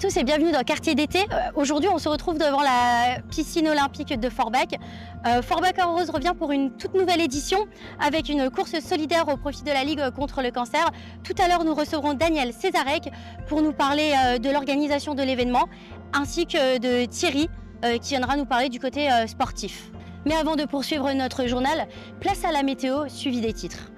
à tous et bienvenue dans Quartier d'été. Aujourd'hui, on se retrouve devant la piscine olympique de Forbach. Forbach en rose revient pour une toute nouvelle édition avec une course solidaire au profit de la Ligue contre le cancer. Tout à l'heure, nous recevrons Daniel Césarec pour nous parler de l'organisation de l'événement, ainsi que de Thierry qui viendra nous parler du côté sportif. Mais avant de poursuivre notre journal, place à la météo suivie des titres.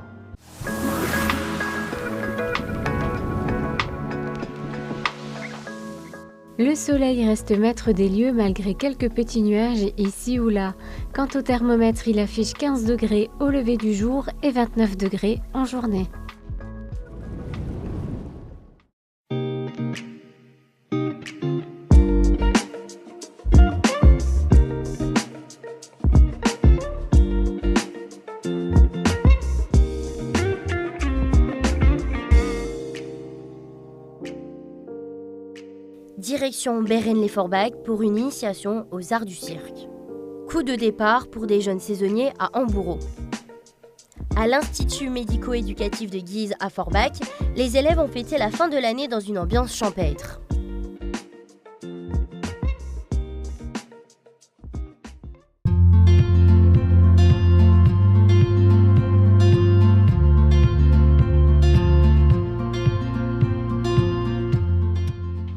Le soleil reste maître des lieux malgré quelques petits nuages ici ou là. Quant au thermomètre, il affiche 15 degrés au lever du jour et 29 degrés en journée. Direction Bérennes-lès-Forbach pour une initiation aux arts du cirque. Coup de départ pour des jeunes saisonniers à Hambourg. À l'Institut médico-éducatif de Guise à Forbach, les élèves ont fêté la fin de l'année dans une ambiance champêtre.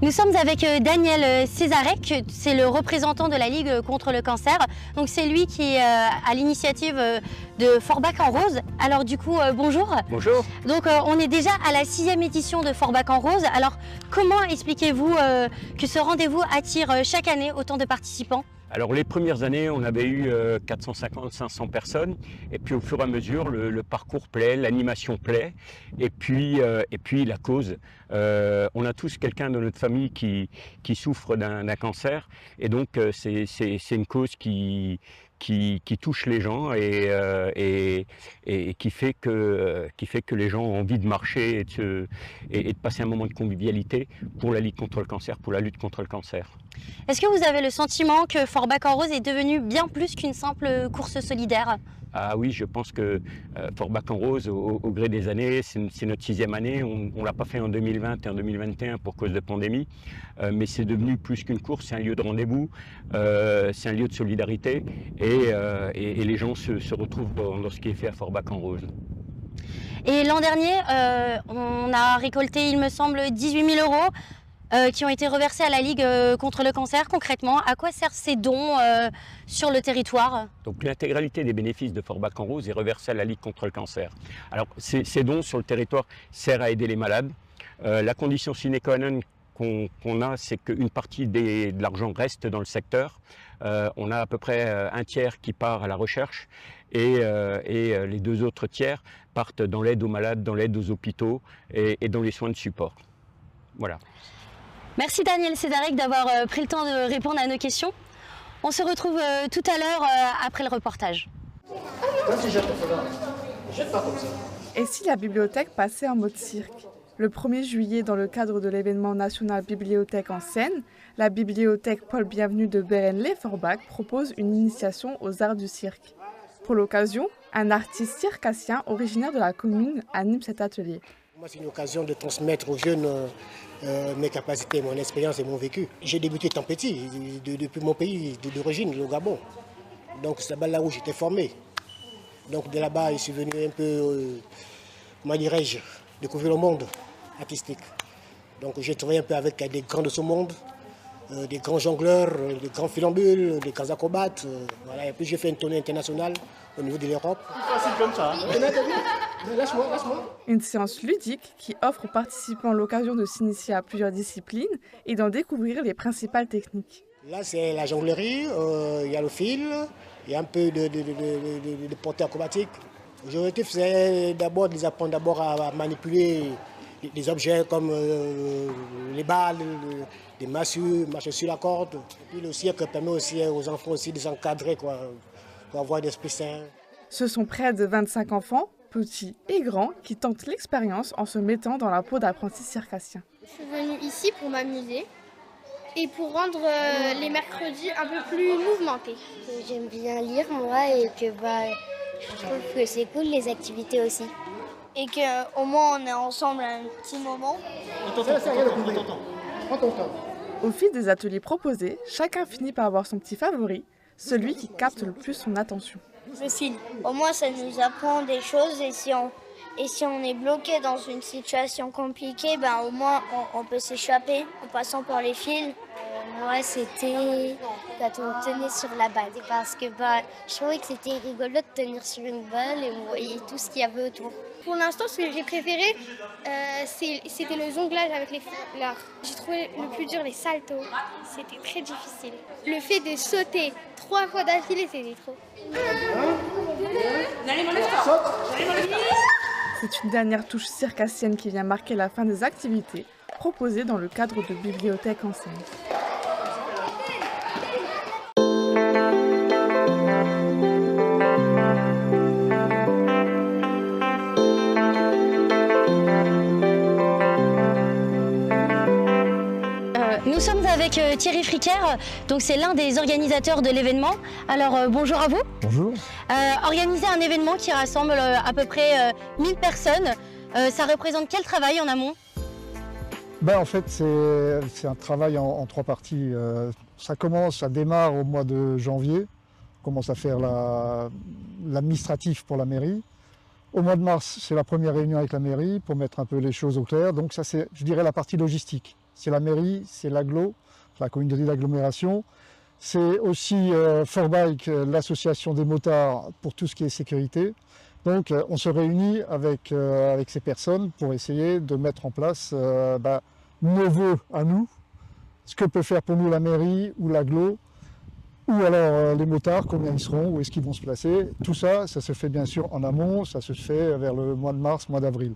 Nous sommes avec Daniel Césarec, c'est le représentant de la Ligue contre le cancer. Donc c'est lui qui est à l'initiative de Forbach en rose. Alors du coup, bonjour. Bonjour. Donc on est déjà à la 6e édition de Forbach en rose. Alors comment expliquez-vous que ce rendez-vous attire chaque année autant de participants ? Alors les premières années, on avait eu 450-500 personnes, et puis au fur et à mesure, le parcours plaît, l'animation plaît, et puis la cause. On a tous quelqu'un dans notre famille qui souffre d'un cancer, et donc c'est une cause qui touche les gens et qui fait que les gens ont envie de marcher et de passer un moment de convivialité pour la Ligue contre le cancer, pour la lutte contre le cancer. Est-ce que vous avez le sentiment que Forbach en rose est devenu bien plus qu'une simple course solidaire ? Ah oui, je pense que Forbach en rose, au gré des années, c'est notre 6e année. On ne l'a pas fait en 2020 et en 2021 pour cause de pandémie, mais c'est devenu plus qu'une course, c'est un lieu de rendez-vous, c'est un lieu de solidarité et les gens se retrouvent dans ce qui est fait à Forbach en rose. Et l'an dernier, on a récolté, il me semble, 18 000 € qui ont été reversés à la Ligue contre le cancer. Concrètement, à quoi servent ces dons sur le territoire ? Donc l'intégralité des bénéfices de Forbach en rose est reversée à la Ligue contre le cancer. Alors ces dons sur le territoire servent à aider les malades. La condition sine qua non qu'on a, c'est qu'une partie de l'argent reste dans le secteur. On a à peu près un tiers qui part à la recherche et les 2 autres tiers partent dans l'aide aux malades, dans l'aide aux hôpitaux et dans les soins de support. Voilà. Merci Daniel Césarec d'avoir pris le temps de répondre à nos questions. On se retrouve tout à l'heure après le reportage. Et si la bibliothèque passait en mode cirque ? Le 1er juillet, dans le cadre de l'événement national Bibliothèque en scène, la bibliothèque Paul Bienvenu de Bérennes-lès-Forbach propose une initiation aux arts du cirque. Pour l'occasion, un artiste circassien originaire de la commune anime cet atelier. Moi, c'est une occasion de transmettre aux jeunes mes capacités, mon expérience et mon vécu. J'ai débuté étant petit, depuis mon pays d'origine, le Gabon. Donc c'est là où j'étais formé. Donc de là-bas, je suis venu un peu, comment dirais-je, découvrir le monde artistique. Donc j'ai travaillé un peu avec des grands de ce monde, des grands jongleurs, des grands filambules, des grands acrobates. Voilà. Et puis j'ai fait une tournée internationale au niveau de l'Europe. C'est facile comme ça. Lâche-moi. Une séance ludique qui offre aux participants l'occasion de s'initier à plusieurs disciplines et d'en découvrir les principales techniques. Là, c'est la jonglerie, il y a le fil, il y a un peu de portée acrobatique. L'objectif, c'est d'abord de les apprendre d'abord à manipuler des objets comme les balles, des massues, marcher sur la corde. Et puis le cirque permet aussi aux enfants aussi de s'encadrer, pour avoir d'esprit sain. Ce sont près de 25 enfants, petits et grands, qui tentent l'expérience en se mettant dans la peau d'apprentis circassiens. Je suis venue ici pour m'amuser et pour rendre les mercredis un peu plus mouvementés. J'aime bien lire, moi, et que je trouve que c'est cool les activités aussi. Et qu'au moins on est ensemble un petit moment. Prends ton temps. Au fil des ateliers proposés, chacun finit par avoir son petit favori, celui qui capte le plus son attention. Le film. Au moins, ça nous apprend des choses et si on est bloqué dans une situation compliquée, ben, au moins on peut s'échapper en passant par les fils. Moi, c'était quand on tenait sur la balle parce que je trouvais que c'était rigolo de tenir sur une balle et on voyait tout ce qu'il y avait autour. Pour l'instant, ce que j'ai préféré, c'était le jonglage avec les fleurs. J'ai trouvé le plus dur les saltos. C'était très difficile. Le fait de sauter 3 fois d'affilée, c'était trop. C'est une dernière touche circassienne qui vient marquer la fin des activités proposées dans le cadre de Bibliothèque en scène. Nous sommes avec Thierry Fricker, donc c'est l'un des organisateurs de l'événement. Alors bonjour à vous. Bonjour. Organiser un événement qui rassemble à peu près 1000 personnes, ça représente quel travail en amont? En fait, c'est un travail en 3 parties. Ça démarre au mois de janvier. On commence à faire l'administratif pour la mairie. Au mois de mars, c'est la première réunion avec la mairie pour mettre un peu les choses au clair. Donc ça, c'est, je dirais, la partie logistique. C'est la mairie, c'est l'agglo, la communauté d'agglomération. C'est aussi Forbike, l'association des motards pour tout ce qui est sécurité. Donc on se réunit avec ces personnes pour essayer de mettre en place nos vœux à nous, ce que peut faire pour nous la mairie ou l'agglo, ou alors les motards, combien ils seront, où est-ce qu'ils vont se placer. Tout ça, ça se fait bien sûr en amont, ça se fait vers le mois de mars, mois d'avril.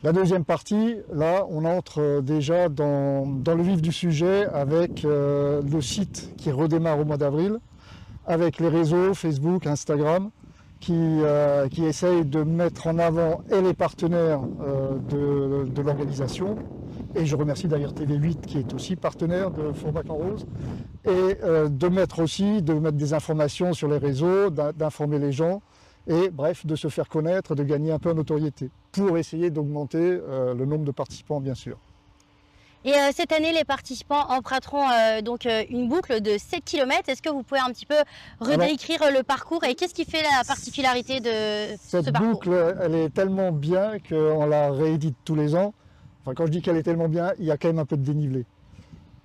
La deuxième partie, là, on entre déjà dans le vif du sujet avec le site qui redémarre au mois d'avril, avec les réseaux Facebook, Instagram, qui essayent de mettre en avant et les partenaires de l'organisation. Et je remercie d'ailleurs TV8 qui est aussi partenaire de Forbach en Rose. Et de mettre des informations sur les réseaux, d'informer les gens. Et bref, de se faire connaître, de gagner un peu en notoriété, pour essayer d'augmenter le nombre de participants, bien sûr. Et cette année, les participants emprunteront donc une boucle de 7 km. Est-ce que vous pouvez un petit peu redécrire le parcours et qu'est-ce qui fait la particularité de ce parcours? Cette boucle, elle est tellement bien qu'on la réédite tous les ans. Enfin, quand je dis qu'elle est tellement bien, il y a quand même un peu de dénivelé.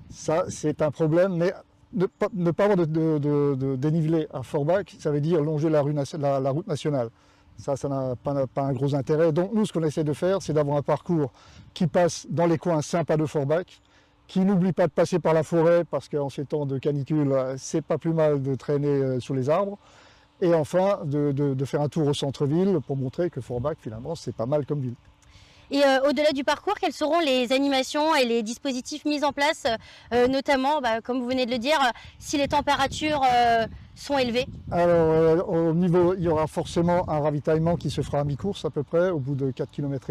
Ça, c'est un problème, mais ne pas avoir de dénivelé à Forbach, ça veut dire longer la route nationale. Ça n'a pas un gros intérêt. Donc nous, ce qu'on essaie de faire, c'est d'avoir un parcours qui passe dans les coins sympas de Forbach, qui n'oublie pas de passer par la forêt, parce qu'en ces temps de canicule, c'est pas plus mal de traîner sous les arbres. Et enfin, de faire un tour au centre-ville pour montrer que Forbach, finalement, c'est pas mal comme ville. Et au-delà du parcours, quelles seront les animations et les dispositifs mis en place, notamment, comme vous venez de le dire, si les températures sont élevées? Alors, au niveau, il y aura forcément un ravitaillement qui se fera à mi-course à peu près, au bout de 4,5 km.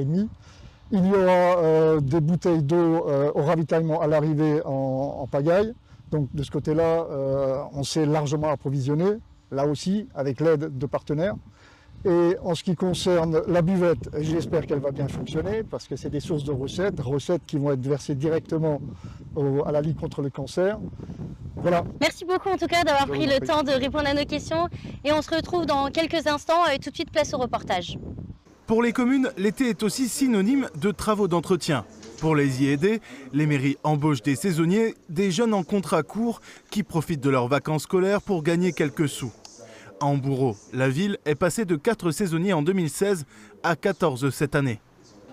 Il y aura des bouteilles d'eau au ravitaillement à l'arrivée en pagaille. Donc de ce côté-là, on s'est largement approvisionné, là aussi, avec l'aide de partenaires. Et en ce qui concerne la buvette, j'espère qu'elle va bien fonctionner parce que c'est des sources de recettes qui vont être versées directement à la Ligue contre le cancer. Voilà. Merci beaucoup en tout cas d'avoir pris le temps de répondre à nos questions et on se retrouve dans quelques instants et tout de suite place au reportage. Pour les communes, l'été est aussi synonyme de travaux d'entretien. Pour les y aider, les mairies embauchent des saisonniers, des jeunes en contrat court qui profitent de leurs vacances scolaires pour gagner quelques sous. À Hambourg, la ville est passée de 4 saisonniers en 2016 à 14 cette année.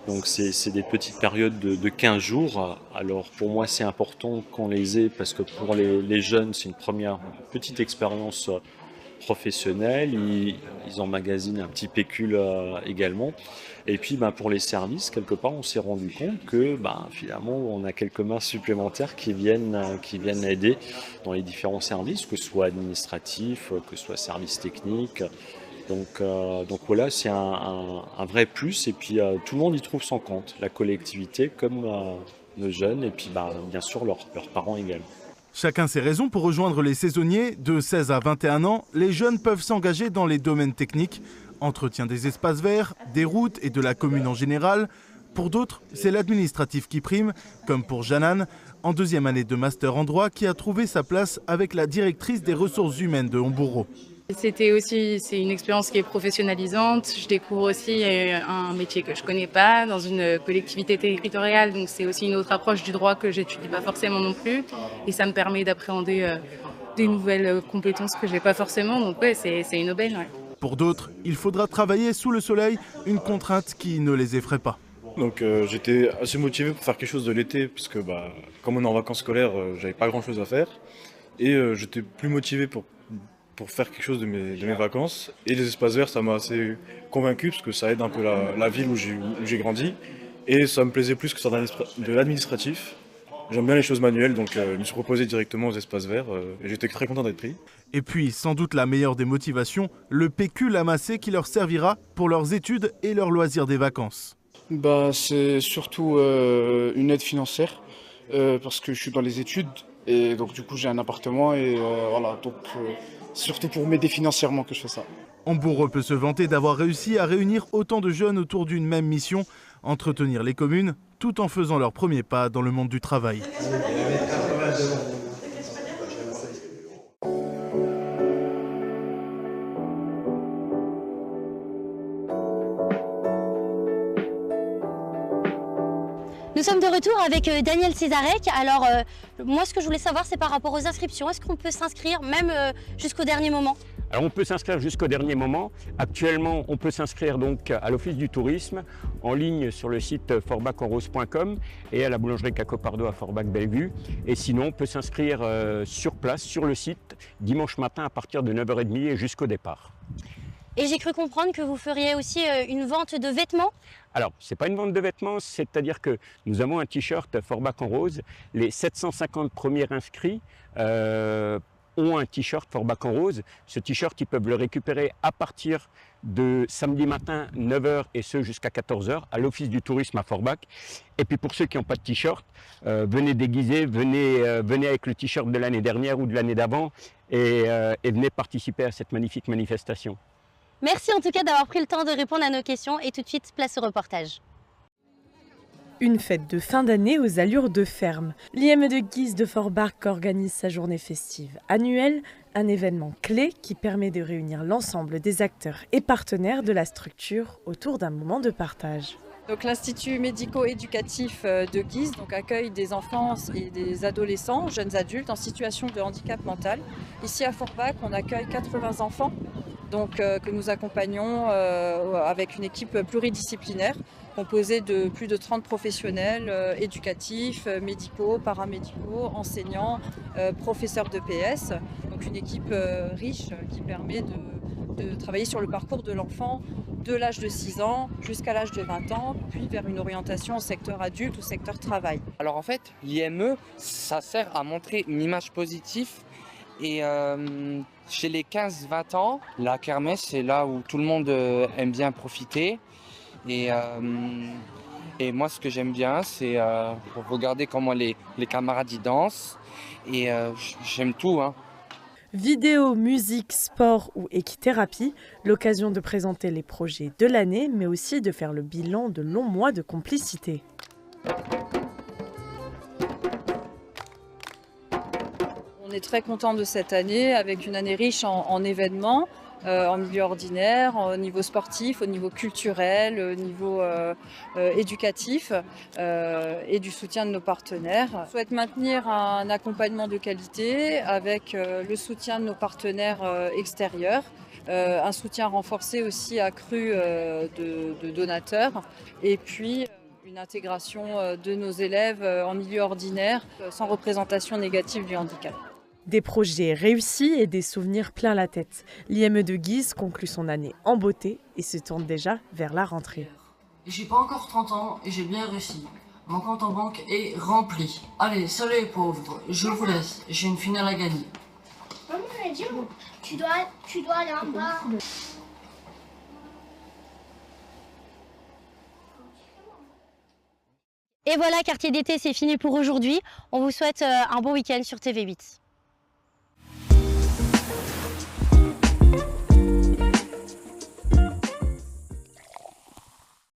Donc c'est des petites périodes de 15 jours. Alors pour moi c'est important qu'on les ait parce que pour les jeunes c'est une première petite expérience professionnelle. Ils emmagasinent un petit pécule également. Et puis pour les services, quelque part on s'est rendu compte que finalement on a quelques mains supplémentaires qui viennent aider dans les différents services, que ce soit administratif, que ce soit service technique. Donc voilà, c'est un vrai plus et puis tout le monde y trouve son compte, la collectivité comme nos jeunes et puis bien sûr leurs parents également. Chacun ses raisons pour rejoindre les saisonniers. De 16 à 21 ans, les jeunes peuvent s'engager dans les domaines techniques, entretien des espaces verts, des routes et de la commune en général, Pour d'autres, c'est l'administratif qui prime, comme pour Janan, en deuxième année de master en droit, qui a trouvé sa place avec la directrice des ressources humaines de Homburo. C'est une expérience qui est professionnalisante. Je découvre aussi un métier que je connais pas dans une collectivité territoriale, donc c'est aussi une autre approche du droit que j'étudie pas forcément non plus, et ça me permet d'appréhender des nouvelles compétences que j'ai pas forcément. Donc ouais, c'est une aubaine. Ouais. Pour d'autres, il faudra travailler sous le soleil, une contrainte qui ne les effraie pas. Donc j'étais assez motivé pour faire quelque chose de l'été, puisque comme on est en vacances scolaires, j'avais pas grand chose à faire, et j'étais plus motivé pour faire quelque chose de mes vacances. Et les espaces verts, ça m'a assez convaincu, parce que ça aide un peu la ville où j'ai grandi. Et ça me plaisait plus que de l'administratif. J'aime bien les choses manuelles, donc je me suis proposé directement aux espaces verts. Et j'étais très content d'être pris. Et puis, sans doute la meilleure des motivations, le pécule amassé qui leur servira pour leurs études et leurs loisirs des vacances. C'est surtout une aide financière, parce que je suis dans les études. Et donc du coup, j'ai un appartement et voilà, donc... surtout pour m'aider financièrement que je fais ça. Homburo peut se vanter d'avoir réussi à réunir autant de jeunes autour d'une même mission, entretenir les communes, tout en faisant leur premier pas dans le monde du travail. Nous sommes de retour avec Daniel Césarec. Alors, moi, ce que je voulais savoir, c'est par rapport aux inscriptions. Est-ce qu'on peut s'inscrire même jusqu'au dernier moment? Alors, on peut s'inscrire jusqu'au dernier moment. Actuellement, on peut s'inscrire donc à l'Office du tourisme, en ligne sur le site forbacenrose.com et à la boulangerie Cacopardo à Forbach-Bellevue. Et sinon, on peut s'inscrire sur place, sur le site, dimanche matin à partir de 9h30 et jusqu'au départ. Et j'ai cru comprendre que vous feriez aussi une vente de vêtements. Alors, ce n'est pas une vente de vêtements, c'est-à-dire que nous avons un t-shirt Forbach en rose. Les 750 premiers inscrits ont un t-shirt Forbach en rose. Ce t-shirt, ils peuvent le récupérer à partir de samedi matin 9h et ce jusqu'à 14h à l'Office du tourisme à Forbach. Et puis pour ceux qui n'ont pas de t-shirt, venez déguiser, venez avec le t-shirt de l'année dernière ou de l'année d'avant et venez participer à cette magnifique manifestation. Merci en tout cas d'avoir pris le temps de répondre à nos questions et tout de suite, place au reportage. Une fête de fin d'année aux allures de ferme. L'IME de Guise de Forbach organise sa journée festive annuelle, un événement clé qui permet de réunir l'ensemble des acteurs et partenaires de la structure autour d'un moment de partage. Donc, l'Institut médico-éducatif de Guise accueille des enfants et des adolescents, jeunes adultes en situation de handicap mental. Ici à Forbach, on accueille 80 enfants que nous accompagnons avec une équipe pluridisciplinaire composée de plus de 30 professionnels éducatifs, médicaux, paramédicaux, enseignants, professeurs de PS. Donc une équipe riche qui permet de travailler sur le parcours de l'enfant de l'âge de 6 ans jusqu'à l'âge de 20 ans, puis vers une orientation au secteur adulte ou secteur travail. Alors en fait, l'IME, ça sert à montrer une image positive et chez les 15-20 ans, la kermesse, c'est là où tout le monde aime bien profiter. Et moi, ce que j'aime bien, c'est regarder comment les camarades y dansent. Et j'aime tout. Vidéo, musique, sport ou équithérapie, l'occasion de présenter les projets de l'année, mais aussi de faire le bilan de longs mois de complicité. On est très content de cette année, avec une année riche en événements, en milieu ordinaire, au niveau sportif, au niveau culturel, au niveau éducatif et du soutien de nos partenaires. On souhaite maintenir un accompagnement de qualité avec le soutien de nos partenaires extérieurs, un soutien renforcé aussi accru de donateurs et puis une intégration de nos élèves en milieu ordinaire sans représentation négative du handicap. Des projets réussis et des souvenirs plein la tête. L'IME de Guise conclut son année en beauté et se tourne déjà vers la rentrée. J'ai pas encore 30 ans et j'ai bien réussi. Mon compte en banque est rempli. Allez, salut les pauvres, je vous laisse, j'ai une finale à gagner. Maman, elle dit, tu dois aller en bas. Et voilà, quartier d'été, c'est fini pour aujourd'hui. On vous souhaite un bon week-end sur TV8.